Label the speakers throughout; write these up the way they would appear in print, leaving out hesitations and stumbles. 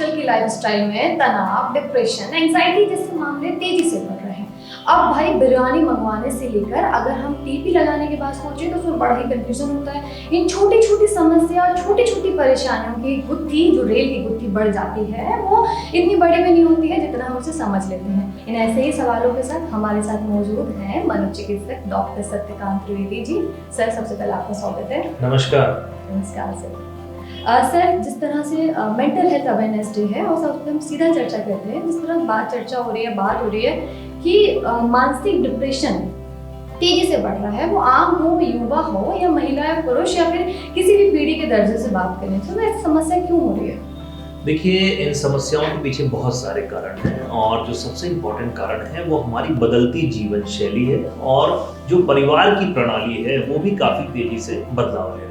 Speaker 1: आजकल की लाइफस्टाइल में तनाव, डिप्रेशन, एंजाइटी जैसे मामले तेजी से बढ़ रहे हैं। अब भाई बिरयानी मंगवाने से लेकर अगर हम टीपी लगाने के पास पहुंचे तो उसमें बड़ा ही कंफ्यूजन होता है। इन छोटी छोटी समस्या और छोटी छोटी परेशानियों की गुत्थी, जो रेल की गुत्थी बढ़ जाती है, वो इतनी बड़ी भी नहीं होती है जितना हम उसे समझ लेते हैं। इन ऐसे ही सवालों के साथ हमारे साथ मौजूद हैं मनोचिकित्सक डॉक्टर सत्यकांत त्रिवेदी जी। सर, सबसे पहले आपका स्वागत है।
Speaker 2: नमस्कार।
Speaker 1: नमस्कार सर। सर, जिस तरह से मेंटल हेल्थ अवेयरनेस डे है और सबसे हम सीधा चर्चा करते हैं, जिस तरह बात हो रही है कि मानसिक डिप्रेशन तेजी से बढ़ रहा है, वो आम हो, युवा हो या महिला या पुरुष या फिर किसी भी पीढ़ी के दर्जे से बात करें, तो ऐसी समस्या क्यों हो रही है?
Speaker 2: देखिए, इन समस्याओं के पीछे बहुत सारे कारण हैं और जो सबसे इम्पोर्टेंट कारण है वो हमारी बदलती जीवन शैली है और जो परिवार की प्रणाली है वो भी काफ़ी तेजी से बदलाव ले रही है।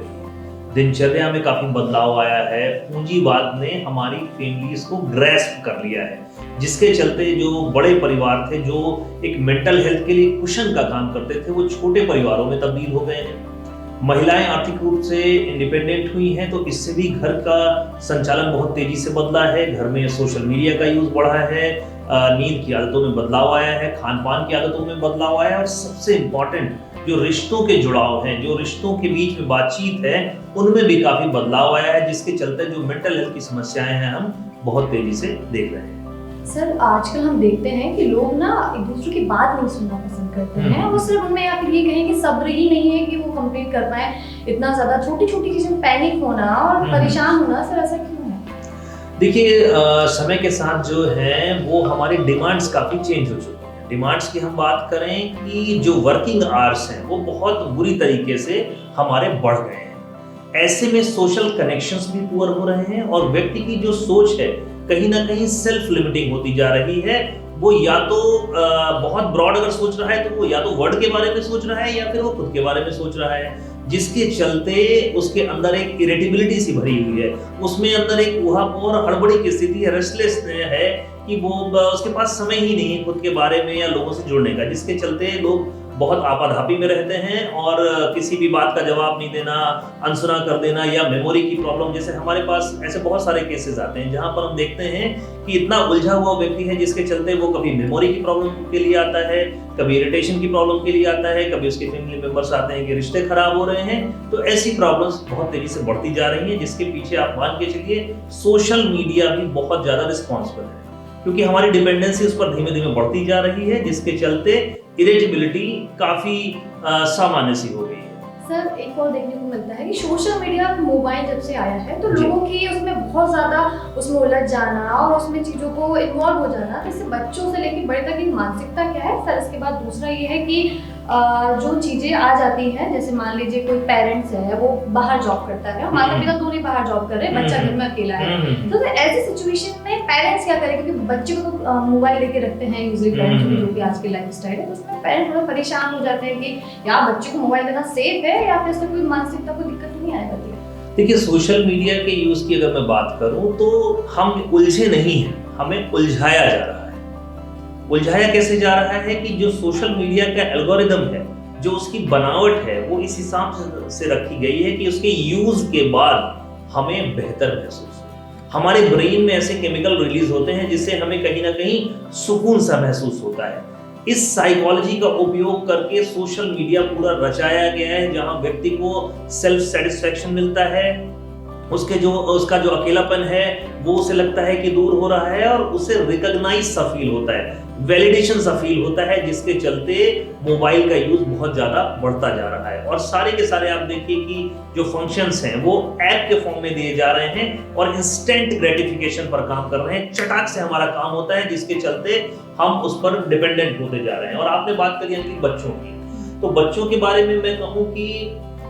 Speaker 2: दिनचर्या में काफ़ी बदलाव आया है। पूंजीवाद ने हमारी फैमिलीज को ग्रैस्प कर लिया है, जिसके चलते जो बड़े परिवार थे, जो एक मेंटल हेल्थ के लिए कुशन का काम करते थे, वो छोटे परिवारों में तब्दील हो गए हैं। महिलाएं आर्थिक रूप से इंडिपेंडेंट हुई हैं, तो इससे भी घर का संचालन बहुत तेजी से बदला है। घर में सोशल मीडिया का यूज बढ़ा है, नींद की आदतों में बदलाव आया है, खान पान की आदतों में बदलाव आया है और सबसे इम्पोर्टेंट जो रिश्तों के जुड़ाव हैं, जो रिश्तों के बीच में बातचीत है, उनमें भी काफी बदलाव आया है, जिसके चलते जो मेंटल हेल्थ की समस्याएं हैं हम बहुत तेजी से देख रहे हैं।
Speaker 1: सर, आजकल हम देखते हैं कि लोग ना एक दूसरे की बात नहीं सुनना पसंद करते हैं। वो सिर्फ उनमें या फिर ये कहें कि सब्र ही नहीं है कि वो कंप्लीट कर पाए। इतना ज्यादा छोटी छोटी चीजों में पैनिक होना और परेशान होना, सर ऐसा क्यों है?
Speaker 2: देखिए, समय के साथ जो है वो हमारी डिमांड्स काफी चेंज हो चुकी हैं। डिमांड्स की हम बात करें कि जो वर्किंग आवर्स हैं वो बहुत बुरी तरीके से हमारे बढ़ गए हैं। ऐसे में सोशल कनेक्शंस भी पुअर हो रहे हैं और व्यक्ति की जो सोच है कहीं ना कहीं सेल्फ लिमिटिंग होती जा रही है। वो या तो बहुत ब्रॉड अगर सोच रहा है तो वो या तो वर्ल्ड के बारे में सोच रहा है या फिर वो खुद के बारे में सोच रहा है, जिसके चलते उसके अंदर एक इरिटेबिलिटी सी भरी हुई है, उसमें अंदर एक ऊहापोह और हड़बड़ी की स्थिति है, रेस्टलेस है कि वो उसके पास समय ही नहीं है खुद के बारे में या लोगों से जुड़ने का, जिसके चलते लोग बहुत आपाधापी में रहते हैं और किसी भी बात का जवाब नहीं देना, अनसुना कर देना या मेमोरी की प्रॉब्लम। जैसे हमारे पास ऐसे बहुत सारे केसेस आते हैं जहां पर हम देखते हैं कि इतना उलझा हुआ व्यक्ति है जिसके चलते वो कभी मेमोरी की प्रॉब्लम के लिए आता है, कभी इरिटेशन की प्रॉब्लम के लिए आता है, कभी उसके फैमिली मेंबर्स आते हैं कि रिश्ते खराब हो रहे हैं। तो ऐसी प्रॉब्लम्स बहुत तेजी से बढ़ती जा रही हैं, जिसके पीछे आप मान के चलिए सोशल मीडिया भी बहुत ज्यादा रिस्पॉन्सिबल है, क्योंकि हमारी डिपेंडेंसी उस पर धीमे धीमे बढ़ती जा रही है, जिसके चलते इरिटेबिलिटी काफी सामान्य सी हो गई है।
Speaker 1: सर, एक और देखने को मिलता है कि सोशल मीडिया, मोबाइल जब से आया है तो लोगों की उसमें बहुत ज्यादा उसमें उलझ जाना और उसमें चीजों को इन्वॉल्व हो जाना, जैसे बच्चों से लेकर बड़े तक की मानसिकता क्या है सर। इसके बाद दूसरा ये है कि जो चीजें आ जाती हैं, जैसे मान लीजिए कोई पेरेंट्स है वो बाहर जॉब करता है और माता पिता दोनों बाहर जॉब कर रहे हैं, बच्चा घर में अकेला है, तो ऐसी सिचुएशन में पेरेंट्स क्या करें? क्योंकि बच्चे को तो मोबाइल लेके रखते हैं यूजली पेरेंट्स, जो कि आज की लाइफस्टाइल है, तो उसमें पेरेंट्स थोड़ा परेशान हो जाते हैं कि यार बच्चे को मोबाइल देना सेफ है या फिर इससे कोई मानसिकता को दिक्कत नहीं आएगा?
Speaker 2: देखिए, सोशल मीडिया के यूज की अगर मैं बात करूं तो हम उलझे नहीं हैं, हमें उलझाया जा रहा है। उलझाया कैसे जा रहा है कि जो सोशल मीडिया का एल्गोरिदम है, जो उसकी बनावट है, वो इस हिसाब से रखी गई है कि उसके यूज के बाद हमें बेहतर महसूस हो। हमारे ब्रेन में ऐसे केमिकल रिलीज होते हैं जिससे हमें कहीं ना कहीं सुकून सा महसूस होता है। इस साइकोलॉजी का उपयोग करके सोशल मीडिया पूरा रचाया गया है, जहां व्यक्ति को सेल्फ सेटिस्फैक्शन मिलता है, उसका जो अकेलापन है वो उसे लगता है कि दूर हो रहा है और उसे रिकॉग्नाइज सा फील होता है, वैलिडेशन सा फील होता है, जिसके चलते मोबाइल का यूज बहुत ज्यादा बढ़ता जा रहा है। और सारे के सारे आप देखिए कि जो फंक्शंस हैं वो ऐप के फॉर्म में दिए जा रहे हैं और इंस्टेंट ग्रेटिफिकेशन पर काम कर रहे हैं, चटाक से हमारा काम होता है, जिसके चलते हम उस पर डिपेंडेंट होते जा रहे हैं। और आपने बात करी कि बच्चों की, तो बच्चों के बारे में मैं कहूँ कि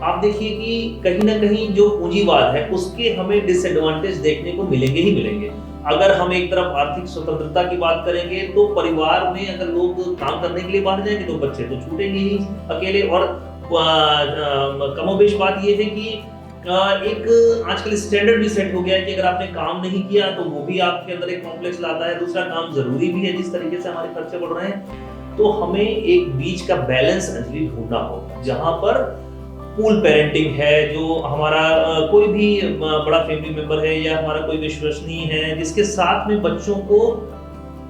Speaker 2: आप देखिए कि कहीं ना कहीं जो पूंजीवाद है उसके हमें डिसएडवांटेज देखने को मिलेंगे ही मिलेंगे। अगर हम एक तरफ आर्थिक स्वतंत्रता की बात करेंगे तो परिवार में अगर लोग काम करने के लिए बाहर जाएंगे तो बच्चे तो छूटेंगे ही अकेले। और कमोबेश बात यह है कि एक आजकल स्टैंडर्ड भी सेट हो गया है कि अगर आपने काम नहीं किया तो वो भी आपके अंदर एक कॉम्प्लेक्स लाता है। दूसरा, काम जरूरी भी है, जिस तरीके से हमारे खर्चे बढ़ रहे हैं, तो हमें एक बीच का बैलेंस ढूंढना होगा, जहां पर पूल पेरेंटिंग है, जो हमारा कोई भी बड़ा फैमिली मेंबर है या हमारा कोई विश्वसनीय है जिसके साथ में बच्चों को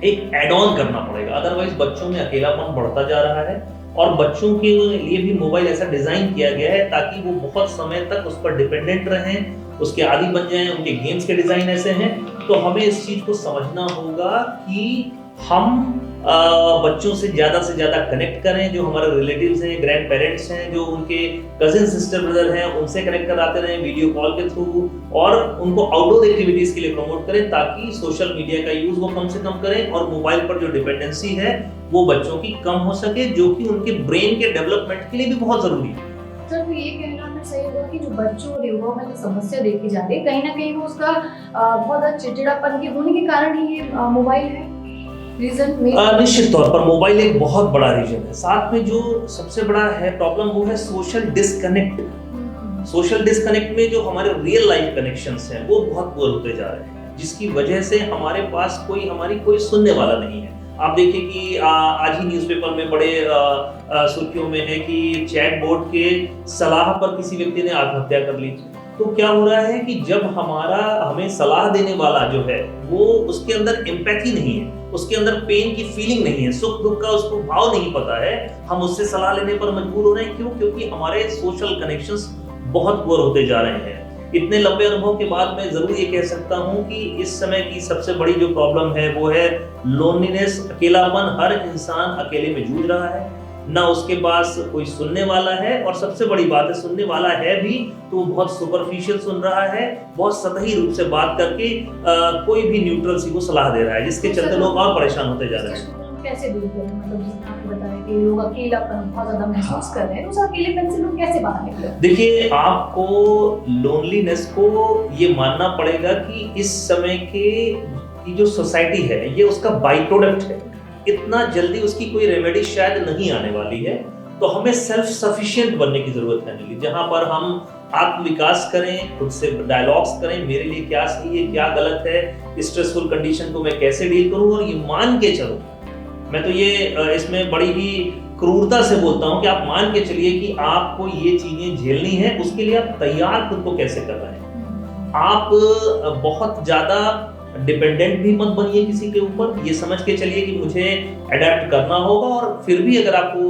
Speaker 2: एक एड ऑन करना पड़ेगा, अदरवाइज बच्चों में अकेलापन बढ़ता जा रहा है। और बच्चों के लिए भी मोबाइल ऐसा डिजाइन किया गया है ताकि वो बहुत समय तक उस पर डिपेंडेंट रहें, उसके आदी बन जाएं, उनके गेम्स के डिजाइन ऐसे हैं। तो हमें इस चीज को समझना होगा कि हम बच्चों से ज्यादा कनेक्ट करें, जो हमारे रिलेटिव्स हैं, ग्रैंड पेरेंट्स हैं, जो उनके कजिन सिस्टर ब्रदर हैं, उनसे कनेक्ट कराते रहें वीडियो कॉल के थ्रू, और उनको आउटडोर एक्टिविटीज के लिए प्रमोट करें ताकि सोशल मीडिया का यूज वो कम से कम करें और मोबाइल पर जो डिपेंडेंसी है वो बच्चों की कम हो सके, जो कि उनके ब्रेन के डेवलपमेंट के लिए भी बहुत जरूरी है।
Speaker 1: सर, तो ये कहना मैं सही होगा कि जो बच्चों और युवाओं में जो समस्या देखी जा रही है, कहीं ना कहीं वो उसका बहुत ज़्यादा चिड़चिड़ापन के होने के कारण ही ये मोबाइल है रीजन में?
Speaker 2: निश्चित तौर पर मोबाइल एक बहुत बड़ा रीजन है। साथ में जो सबसे बड़ा है प्रॉब्लम वो है सोशल डिस्कनेक्ट। सोशल डिस्कनेक्ट में जो हमारे रियल लाइफ कनेक्शंस हैं वो बहुत पुअर होते जा रहे हैं, जिसकी वजह से हमारे पास हमारी कोई सुनने वाला नहीं है। आप देखिए कि आज ही न्यूज़पेपर में बड़े सुर्खियों में है कि चैट बोर्ड के सलाह पर किसी व्यक्ति ने आत्महत्या कर ली। तो क्या हो रहा है कि जब हमें सलाह देने वाला जो है वो उसके अंदर एम्पैथी नहीं है, उसके अंदर पेन की फीलिंग नहीं है, सुख दुख का उसको भाव नहीं पता है, हम उससे सलाह लेने पर मजबूर हो रहे हैं। क्यों? क्योंकि हमारे सोशल कनेक्शंस बहुत पुअर होते जा रहे हैं। इतने लंबे अनुभव के बाद मैं जरूर ये कह सकता हूँ कि इस समय की सबसे बड़ी जो प्रॉब्लम है वो है लोनलीनेस, अकेलापन। हर इंसान अकेले में जूझ रहा है, ना उसके पास कोई सुनने वाला है, और सबसे बड़ी बात है सुनने वाला है भी तो वो बहुत सुपरफिशियल सुन रहा है, बहुत सतही रूप से बात करके कोई भी न्यूट्रल सी को सलाह दे रहा है, जिसके चलते लोग और परेशान होते जा रहे हैं।
Speaker 1: कैसे दूर करें? मतलब जिसने आपने बताया कि लोग अकेलापन बहुत ज्यादा महसूस कर रहे हैं, उस अकेलेपन से लोग कैसे बाहर निकले?
Speaker 2: देखिए, आपको लोनलीनेस को ये मानना पड़ेगा कि इस समय की जो सोसाइटी है ये उसका बाई प्रोडक्ट है। इतना जल्दी उसकी कोई रेमेडी शायद नहीं आने वाली है। तो हमें सेल्फ सफिशिएंट बनने की जरूरत है, जहां पर हम आत्मविकास करें, खुद से डायलॉग्स करें, मेरे लिए क्या सही है, क्या गलत है, स्ट्रेसफुल कंडीशन को मैं कैसे डील करूं, और ये मान के चलूं। मैं तो ये इसमें बड़ी ही क्रूरता से बोलता हूं कि आप मान के चलिए कि आपको ये चीजें झेलनी है, उसके लिए आप तैयार खुद को कैसे कर रहे हैं। आप बहुत ज्यादा डिपेंडेंट भी मत बनिए किसी के ऊपर, ये समझ के चलिए कि मुझे अडेप्ट करना होगा। और फिर भी अगर आपको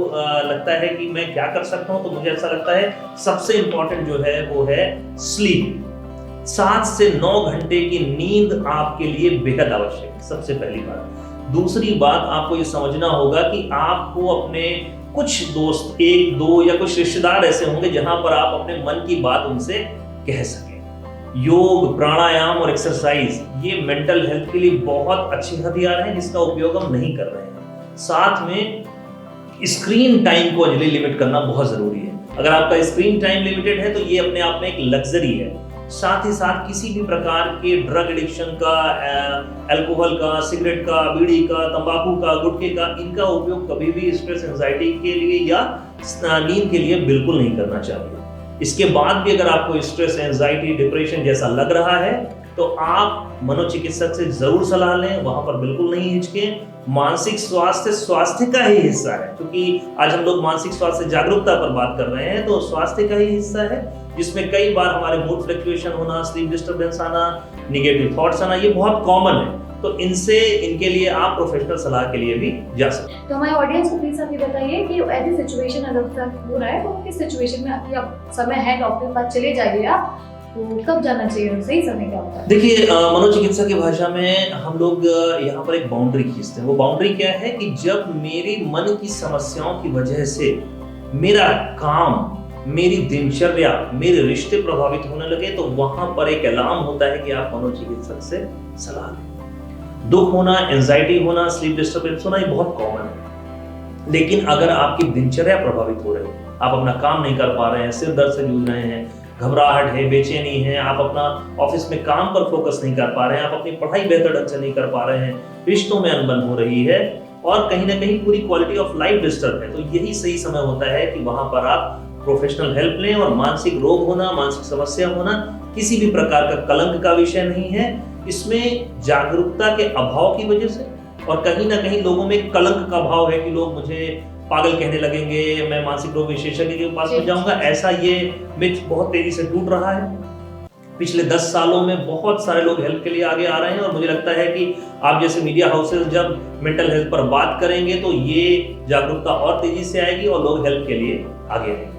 Speaker 2: लगता है कि मैं क्या कर सकता हूं, तो मुझे ऐसा लगता है सबसे इंपॉर्टेंट जो है वो है स्लीप। 7 से 9 घंटे की नींद आपके लिए बेहद आवश्यक है, सबसे पहली बात। दूसरी बात, आपको ये समझना होगा कि आपको अपने कुछ दोस्त, 1 2 या कुछ रिश्तेदार ऐसे होंगे जहां पर आप अपने मन की बात उनसे कह सकें। योग, प्राणायाम और एक्सरसाइज ये मेंटल हेल्थ के लिए बहुत अच्छे हथियार हैं, जिसका उपयोग हम नहीं कर रहे हैं। साथ में स्क्रीन टाइम को अंजलि लिमिट करना बहुत जरूरी है। अगर आपका स्क्रीन टाइम लिमिटेड है तो ये अपने आप में एक लग्जरी है। साथ ही साथ किसी भी प्रकार के ड्रग एडिक्शन का, अल्कोहल का, सिगरेट का, बीड़ी का, तंबाकू का, गुटखे का, इनका उपयोग कभी भी स्ट्रेस, एंजाइटी के लिए या नींद के लिए बिल्कुल नहीं करना चाहिए। इसके बाद भी अगर आपको स्ट्रेस, एंजाइटी, डिप्रेशन जैसा लग रहा है तो आप मनोचिकित्सक से जरूर सलाह लें, वहां पर बिल्कुल नहीं हिचकें। मानसिक स्वास्थ्य का ही हिस्सा है, क्योंकि आज हम लोग मानसिक स्वास्थ्य जागरूकता पर बात कर रहे हैं, तो स्वास्थ्य का ही हिस्सा है, जिसमें कई बार हमारे मूड फ्लक्चुएशन होना, स्लीप डिस्टर्बेंस आना, निगेटिव थॉट्स आना, ये बहुत कॉमन है। तो इनके लिए आप प्रोफेशनल सलाह के लिए भी जा सकते हैं।
Speaker 1: तो हमारे ऑडियंस को प्लीज आप ये बताइए कि ऐसी सिचुएशन अगर हो रहा है तो किस सिचुएशन में अभी आप समय है, डॉक्टर के पास चले जाइए आप, तो कब जाना चाहिए, सही समय क्या होता है?
Speaker 2: देखिए, मनोचिकित्सा की भाषा में हम लोग यहाँ पर एक बाउंड्री खींचते हैं। वो बाउंड्री क्या है कि जब मेरी मन की समस्याओं की वजह से मेरा काम, मेरी दिनचर्या, मेरे रिश्ते प्रभावित होने लगे, तो वहां पर एक अलार्म होता है कि आप मनोचिकित्सक से सलाह लें। दुख होना, एंजाइटी होना, स्लीप डिस्टर्बेंस होना, ये बहुत कॉमन है। लेकिन अगर आपकी दिनचर्या प्रभावित हो रही है, आप अपना काम नहीं कर पा रहे हैं, सिर दर्द से जूझ रहे हैं, घबराहट है, बेचैनी है, आप अपना ऑफिस में काम पर फोकस नहीं कर पा रहे हैं, आप अपनी पढ़ाई बेहतर ढंग से नहीं कर पा रहे हैं, रिश्तों में अनबन हो रही है, और कहीं ना कहीं पूरी क्वालिटी ऑफ लाइफ डिस्टर्ब है, तो यही सही समय होता है कि वहां पर आप प्रोफेशनल हेल्प लें। और मानसिक रोग होना, मानसिक समस्या होना किसी भी प्रकार का कलंक का विषय नहीं है। इसमें जागरूकता के अभाव की वजह से, और कहीं ना कहीं लोगों में कलंक का भाव है कि लोग मुझे पागल कहने लगेंगे, मैं मानसिक रोग विशेषज्ञ के पास में जाऊंगा, ऐसा ये मिथ बहुत तेजी से टूट रहा है। पिछले 10 सालों में बहुत सारे लोग हेल्थ के लिए आगे आ रहे हैं और मुझे लगता है कि आप जैसे मीडिया हाउसेस जब मेंटल हेल्थ पर बात करेंगे तो ये जागरूकता और तेजी से आएगी और लोग हेल्थ के लिए आगे आएंगे।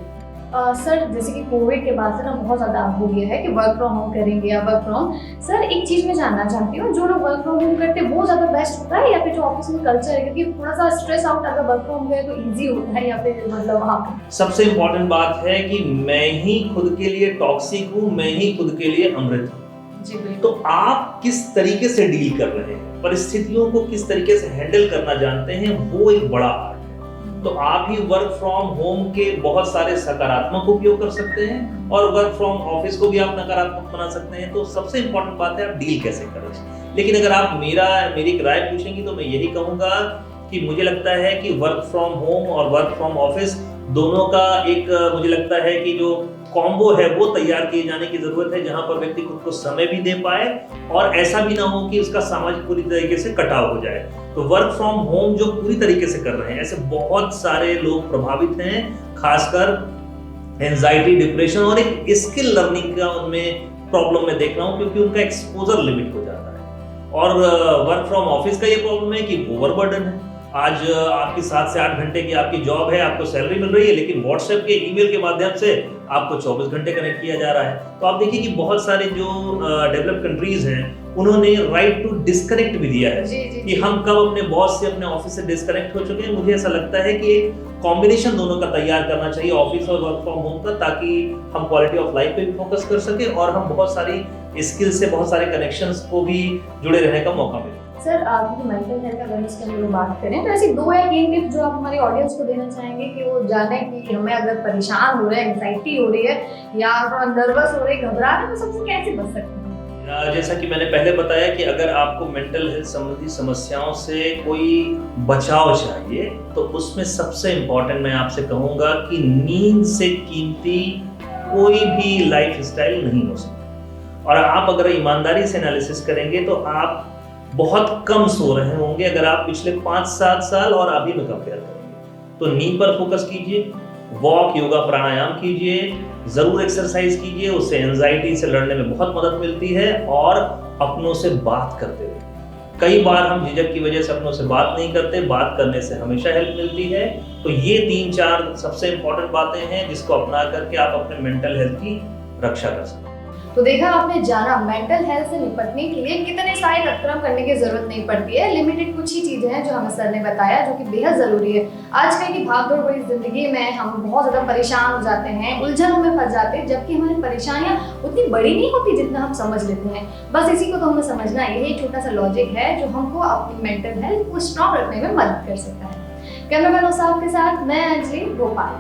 Speaker 1: सर जैसे कि कोविड के बाद से ना बहुत ज़्यादा हो गया है कि वर्क फ्रॉम होम करेंगे या वर्क फ्रॉम, सर एक चीज़ मैं जानना चाहती हूँ, जो लोग वर्क फ्रॉम होम करते हैं वो ज़्यादा बेस्ट होता है या फिर जो ऑफिस में कल्चर है, क्योंकि थोड़ा सा स्ट्रेस आउट अगर वर्क फ्रॉम गए तो ईजी होता है या फिर मतलब वहाँ पे?
Speaker 2: सबसे इम्पोर्टेंट बात है कि मैं ही खुद के लिए टॉक्सिक हूँ, मैं ही खुद के लिए अमृत हूँ।
Speaker 1: जी बिल्कुल।
Speaker 2: तो आप किस तरीके से डील कर रहे हैं, परिस्थितियों को किस तरीके से हैंडल करना जानते हैं, वो एक बड़ा आर्ट है। तो आप ही वर्क फ्रॉम होम के बहुत सारे सकारात्मक उपयोग कर सकते हैं और वर्क फ्रॉम ऑफिस को भी आप नकारात्मक बना सकते हैं। तो सबसे इंपॉर्टेंट बात है आप डील कैसे करें। लेकिन अगर आप मेरी राय पूछेंगी तो मैं यही कहूंगा कि मुझे लगता है कि वर्क फ्रॉम होम और वर्क फ्रॉम ऑफिस दोनों का एक मुझे लगता है कि जो कॉम्बो है वो तैयार किए जाने की जरूरत है, जहां पर व्यक्ति खुद को समय भी दे पाए और ऐसा भी ना हो कि उसका सामाजिक पूरी तरीके से कटाव हो जाए। तो वर्क फ्रॉम होम जो पूरी तरीके से कर रहे हैं, ऐसे बहुत सारे लोग प्रभावित हैं, खासकर एंजाइटी, डिप्रेशन और एक स्किल लर्निंग का उनमें प्रॉब्लम मैं देख रहा हूँ, क्योंकि उनका एक्सपोजर लिमिट हो जाता है। और वर्क फ्रॉम ऑफिस का ये प्रॉब्लम है कि ओवरबर्डन है। आज आपकी 7 से 8 घंटे की आपकी जॉब है, आपको सैलरी मिल रही है, लेकिन व्हाट्सएप के ईमेल के माध्यम से आपको 24 घंटे कनेक्ट किया जा रहा है। तो आप देखिए कि बहुत सारे जो डेवलप्ड कंट्रीज हैं उन्होंने राइट टू डिस्कनेक्ट भी दिया है कि हम कब अपने बॉस से, अपने ऑफिस से डिस्कनेक्ट हो चुके हैं। मुझे ऐसा लगता है कि एक कॉम्बिनेशन दोनों का तैयार करना चाहिए, ऑफिस और वर्क फ्रॉम होम का, ताकि हम क्वालिटी ऑफ लाइफ पे भी फोकस कर सके और हम बहुत सारी स्किल से बहुत सारे कनेक्शंस को भी जुड़े रहने का मौका मिले।
Speaker 1: सर आप मेंटल हेल्थ अवेयरनेस के अंदर बात करें तो ऐसी 2 या 3 टिप्स जो आप हमारी ऑडियंस को देना चाहेंगे कि वो जाने कि हमें अगर परेशान हो रहे हैं, एंजाइटी हो रही है या थोड़ा नर्वस हो रहे हैं, घबरा रहे हैं, तो सबसे कैसे बच सकते हैं?
Speaker 2: जैसा कि मैंने पहले बताया कि अगर आपको मेंटल हेल्थ संबंधी समस्याओं से कोई बचाव चाहिए तो उसमें सबसे इम्पोर्टेंट मैं आपसे कहूँगा कि नींद से कीमती कोई भी लाइफ स्टाइल नहीं हो सकता। और आप अगर ईमानदारी से एनालिसिस करेंगे तो आप बहुत कम सो रहे होंगे अगर आप पिछले 5-7 साल और अभी में कंपेयर करेंगे। तो नींद पर फोकस कीजिए, वॉक, योगा, प्राणायाम कीजिए, जरूर एक्सरसाइज कीजिए, उससे एंजाइटी से लड़ने में बहुत मदद मिलती है। और अपनों से बात करते रहिए। कई बार हम झिझक की वजह से अपनों से बात नहीं करते, बात करने से हमेशा हेल्प मिलती है। तो ये 3-4 सबसे इंपॉर्टेंट बातें हैं जिसको अपना करके आप अपने मेंटल हेल्थ की रक्षा कर सकते हैं।
Speaker 1: तो देखा आपने, जाना मेंटल हेल्थ से निपटने के लिए कितने सारे तत्परम करने की जरूरत नहीं पड़ती है। लिमिटेड कुछ ही चीजें हैं जो हमें सर ने बताया, जो कि बेहद जरूरी है। आजकल की भागदौड़ भरी जिंदगी में हम बहुत ज्यादा परेशान हो जाते हैं, उलझनों में फंस जाते हैं, जबकि हमारी परेशानियां उतनी बड़ी नहीं होती जितना हम समझ लेते हैं। बस इसी को तो हमें समझना है। यही एक छोटा सा लॉजिक है जो हमको अपनी मेंटल हेल्थ को स्ट्रॉन्ग रखने में मदद कर सकता है। कैमरामैन साहब के साथ मैं अंजलि, भोपाल।